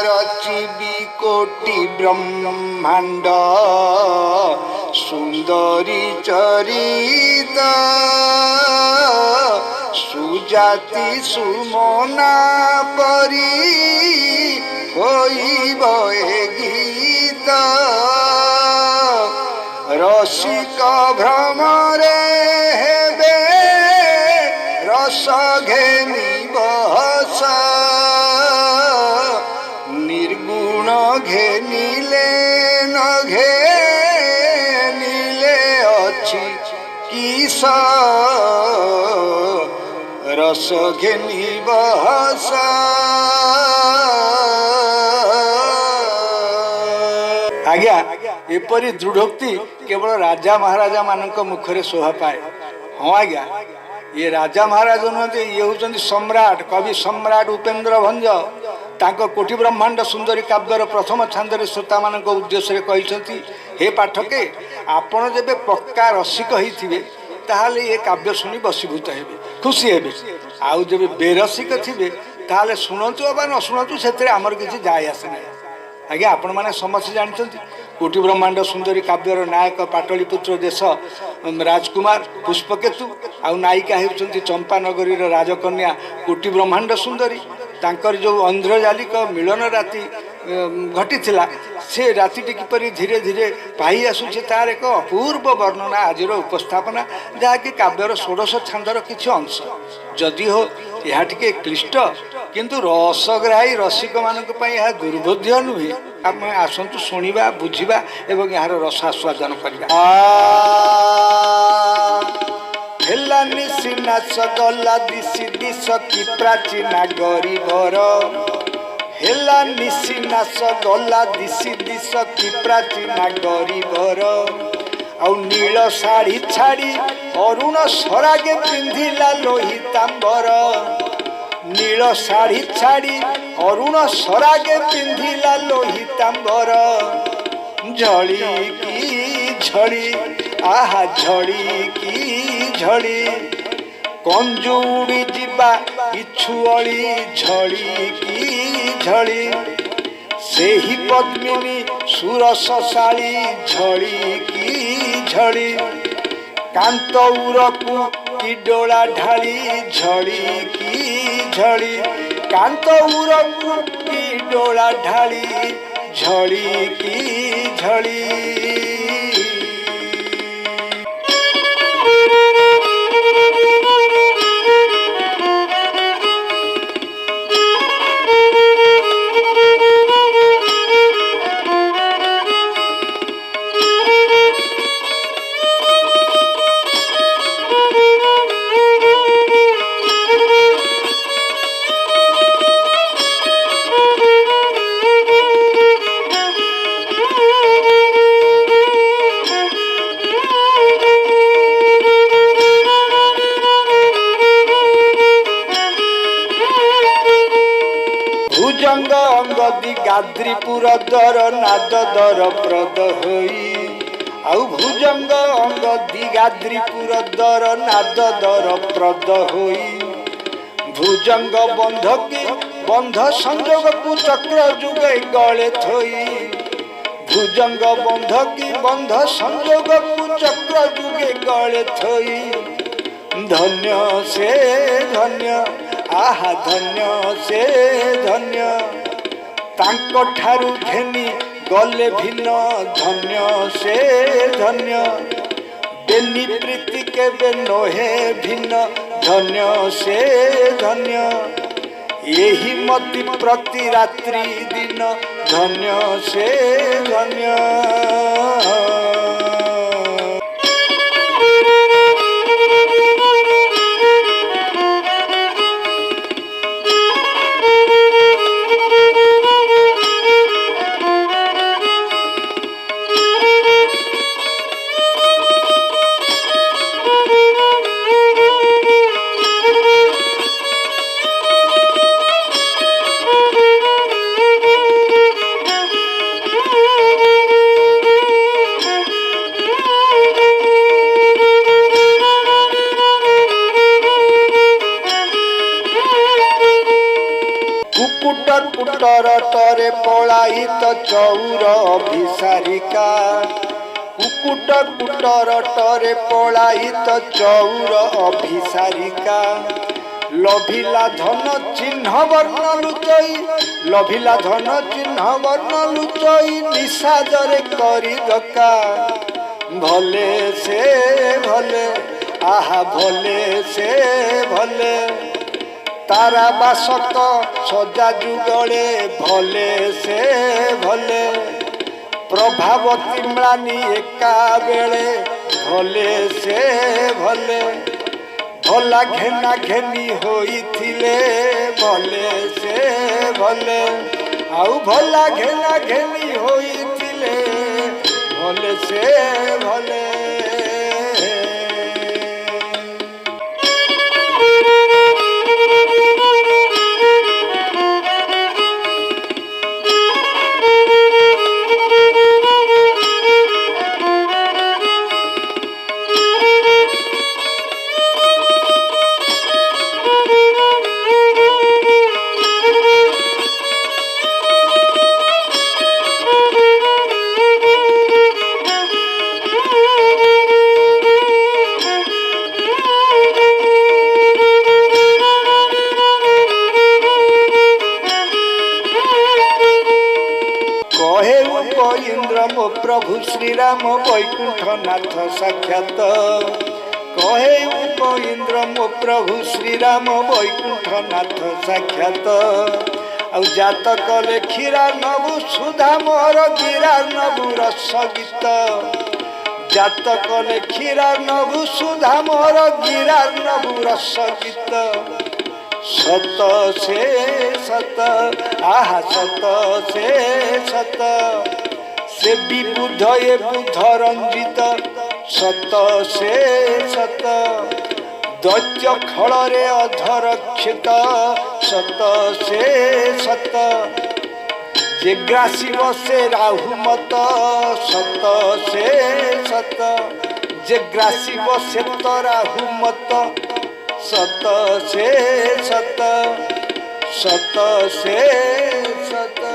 रचिबी कोटि ब्रह्मांड सुंदरी चरित सुजाति सुमना परी होइब ए गीत रसिक भ्रमरे हेबे रस घेनिब हस निर्गुण घेनिले न घेनिले अछि किस रस घेनिब हस आज्ञा एपरी दृढ़ोक्ति केवल राजा महाराजा मानक मुखरे शोभा पाए। हाँ आज्ञा ये राजा महाराज नुहति ये होचंती सम्राट कवि सम्राट उपेन्द्र भंज तांको कोटि ब्रह्मांड सुंदरी काव्यर प्रथम छांदरे श्रोता मानक उद्देश्य कहते हे पाठके आपण जेबे पक्का रसिक होइथिबे ताहाले ये काव्य शुणी बसीभूत हेबे खुशी हेबे आउ जेबे बेरसिक थिबे ताहाले शुणतु अबा न शुणतु सेतरे हमर किछि जाय आसे नै। आज्ञा आपण माने समस्त जानछंती कोटि ब्रह्मांड सुंदरी काव्यर नायक पाटलिपुत्र देश राजकुमार पुष्पकेतु आउ नायिका होउछंती चंपानगरी राजकन्या कोटि ब्रह्मांड सुंदरी तांकर जो अंध्रजालिक मिलन राति घटी से राति किपरि धीरे धीरे पाई आसुचे तार एक अपूर्व वर्णना आज उपस्थापना जहाँकि काव्यर 16 छांदर किछि अंश जदि हो यह टिके क्लिष्ट किंतु रसग्राही रसिक मानक पई यह दुर्बोध्य नुहे आप आसतु शुणा बुझा एवं यार रस आस्वादन करवा। नाच गला दिशी दिश कि प्राचीना गरीबर हेला निशी नाच गला दिशी दिश कि प्राचीना गरीबर आउ नील शाढ़ी छाड़ी अरुण सरागे पिंधिला लोहितांबर नील शाढ़ी छाड़ी अरुण सरागे पिंधिला लोहितांबर झड़ी की झड़ी आहा झड़ी की झड़ी कंजुड़ी जीवा इछुअली झड़ी की झड़ी सेही पद्मिनी सुरसशाली झड़ी की झड़ी कांत उरकू की डोला ढाली झड़ी की झड़ी कांत उरकू की डोला ढाली झड़ी की झड़ी। भुजंग अंगदी गाद्रीपुर दर नाद दर प्रद होई आउ भुजंग अंगदी गाद्रीपुर दर नाद दर प्रद होई भुजंग बंध की बंध संजोग को चक्र जुगे गले थोई भुजंग बंध की बंध संजोग को चक्र जुगे गले थोई धन्य से धन्य आहा धन्य से धन्य तांको ठारू घेनी गले भिन्न धन्य से धन्य बेनी प्रीति केबे नोहे भिन्न धन्य से धन्य यही मति प्रति रात्रि दिन धन्य से धन्य। কুকুট কুটর তরে পলায়িত চৌর অভিসারিকা কুকুট কুটর তরে পলায়িত চৌর অভিসারিকা লভিলা ধন চিহ্ন বর্ণ লুচই লভিলা ধন চিহ্ন বর্ণ লুচই নিষাদরে করি দকা ভলে সে ভলে আহা ভলে সে ভলে তারা বাসক সজা যুগলে ভলে সে ভলে প্রভাবতী ম্লানি একা বেড়ে ভলে সে ভলে ভলা ঘেনা ঘেনি হইছিলে ভলে সে ভলে আউ ভলা ঘেনা ঘেনি হইছিলে ভলে সে ভলে ইন্দ্র মো প্রভু শ্রীরাম বৈকুণ্ঠনাথ সাক্ষাৎ কহে ইন্দ্র মো প্রভু শ্রীরাম বৈকুণ্ঠনাথ সাক্ষাৎ ଆଉ ଜାତକ ଲେଖିରା ନବୁ ସୁଧା ମୋର ଗିରା ନବୁ ରସ ଗୀତ ଜାତକ ଲେଖିରା ନବୁ ସୁଧା ମୋର ଗିରା ନବୁ ରସ ଗୀତ সত সে সত আহা সত সে সত সে বিবুদ্ধ এ বুদ্ধ রঞ্জিত সত সে সত দৈত্য খଳରେ অধরক্ষিত সত সে সত যে গ্রাসিব সে রাহু মত সত সে সত যে গ্রাসিব সে তো রাহু মত সত সে সত সত সে সত